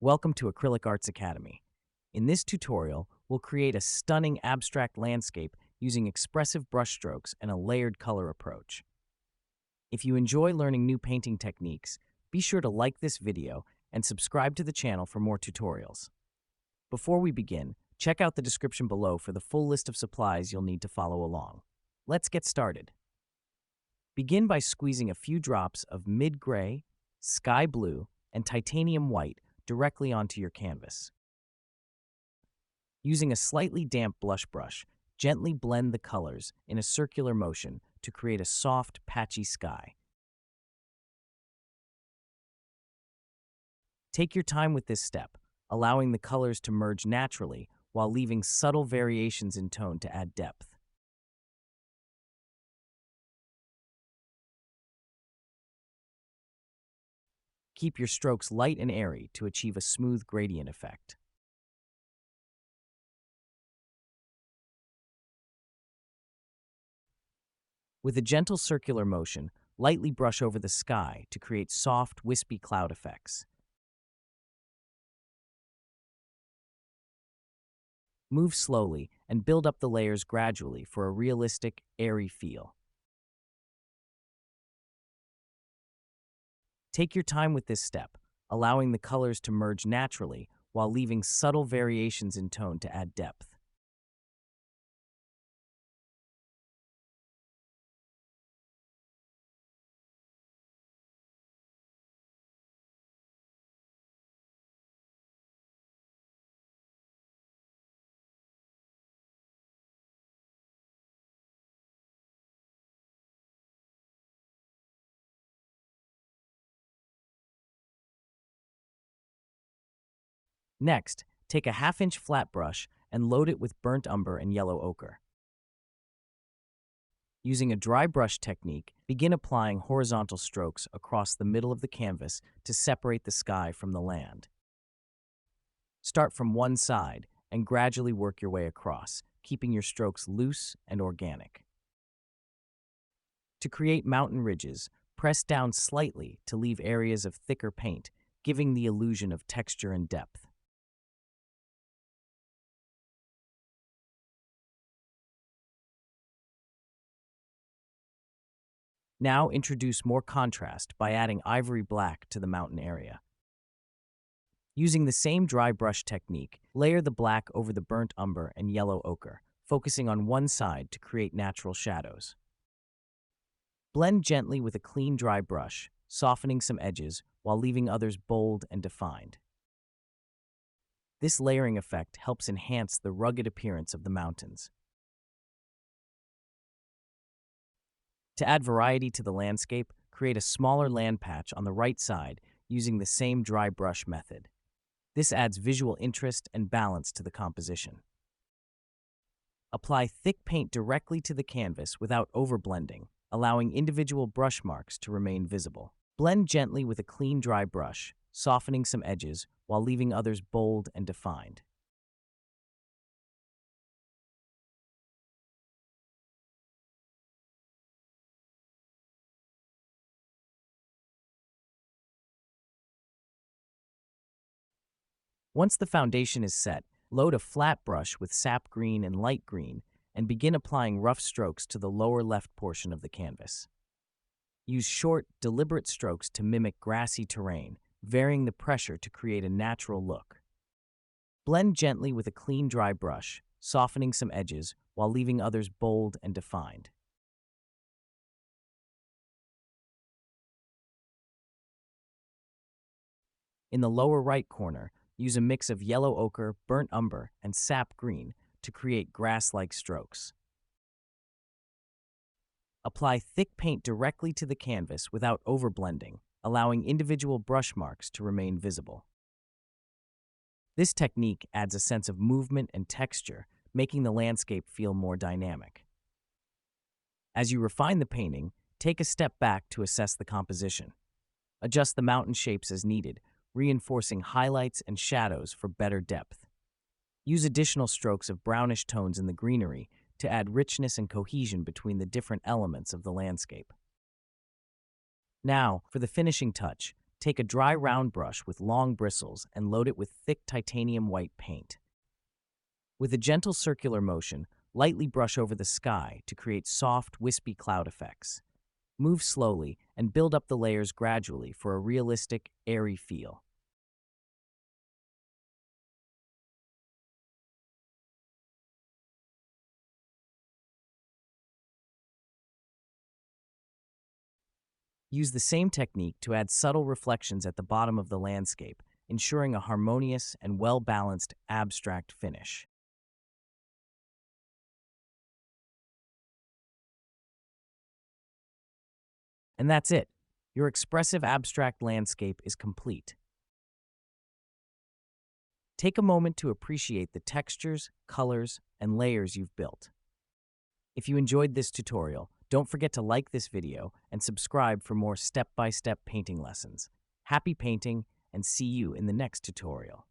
Welcome to Acrylic Arts Academy. In this tutorial, we'll create a stunning abstract landscape using expressive brushstrokes and a layered color approach. If you enjoy learning new painting techniques, be sure to like this video and subscribe to the channel for more tutorials. Before we begin, check out the description below for the full list of supplies you'll need to follow along. Let's get started. Begin by squeezing a few drops of mid-gray, sky blue, and titanium white directly onto your canvas. Using a slightly damp blush brush, gently blend the colors in a circular motion to create a soft, patchy sky. Take your time with this step, allowing the colors to merge naturally while leaving subtle variations in tone to add depth. Keep your strokes light and airy to achieve a smooth gradient effect. With a gentle circular motion, lightly brush over the sky to create soft, wispy cloud effects. Move slowly and build up the layers gradually for a realistic, airy feel. Take your time with this step, allowing the colors to merge naturally while leaving subtle variations in tone to add depth. Next, take a half-inch flat brush and load it with burnt umber and yellow ochre. Using a dry brush technique, begin applying horizontal strokes across the middle of the canvas to separate the sky from the land. Start from one side and gradually work your way across, keeping your strokes loose and organic. To create mountain ridges, press down slightly to leave areas of thicker paint, giving the illusion of texture and depth. Now introduce more contrast by adding ivory black to the mountain area. Using the same dry brush technique, layer the black over the burnt umber and yellow ochre, focusing on one side to create natural shadows. Blend gently with a clean dry brush, softening some edges while leaving others bold and defined. This layering effect helps enhance the rugged appearance of the mountains. To add variety to the landscape, create a smaller land patch on the right side using the same dry brush method. This adds visual interest and balance to the composition. Apply thick paint directly to the canvas without overblending, allowing individual brush marks to remain visible. Blend gently with a clean dry brush, softening some edges while leaving others bold and defined. Once the foundation is set, load a flat brush with sap green and light green and begin applying rough strokes to the lower left portion of the canvas. Use short, deliberate strokes to mimic grassy terrain, varying the pressure to create a natural look. Blend gently with a clean dry brush, softening some edges while leaving others bold and defined. In the lower right corner, use a mix of yellow ochre, burnt umber, and sap green to create grass-like strokes. Apply thick paint directly to the canvas without overblending, allowing individual brush marks to remain visible. This technique adds a sense of movement and texture, making the landscape feel more dynamic. As you refine the painting, take a step back to assess the composition. Adjust the mountain shapes as needed, reinforcing highlights and shadows for better depth. Use additional strokes of brownish tones in the greenery to add richness and cohesion between the different elements of the landscape. Now, for the finishing touch, Take a dry round brush with long bristles and load it with thick titanium white paint. With a gentle circular motion, lightly brush over the sky to create soft, wispy cloud effects. Move slowly and build up the layers gradually for a realistic, airy feel. Use the same technique to add subtle reflections at the bottom of the landscape, ensuring a harmonious and well-balanced abstract finish. And that's it. Your expressive abstract landscape is complete. Take a moment to appreciate the textures, colors, and layers you've built. If you enjoyed this tutorial, don't forget to like this video and subscribe for more step-by-step painting lessons. Happy painting, and see you in the next tutorial.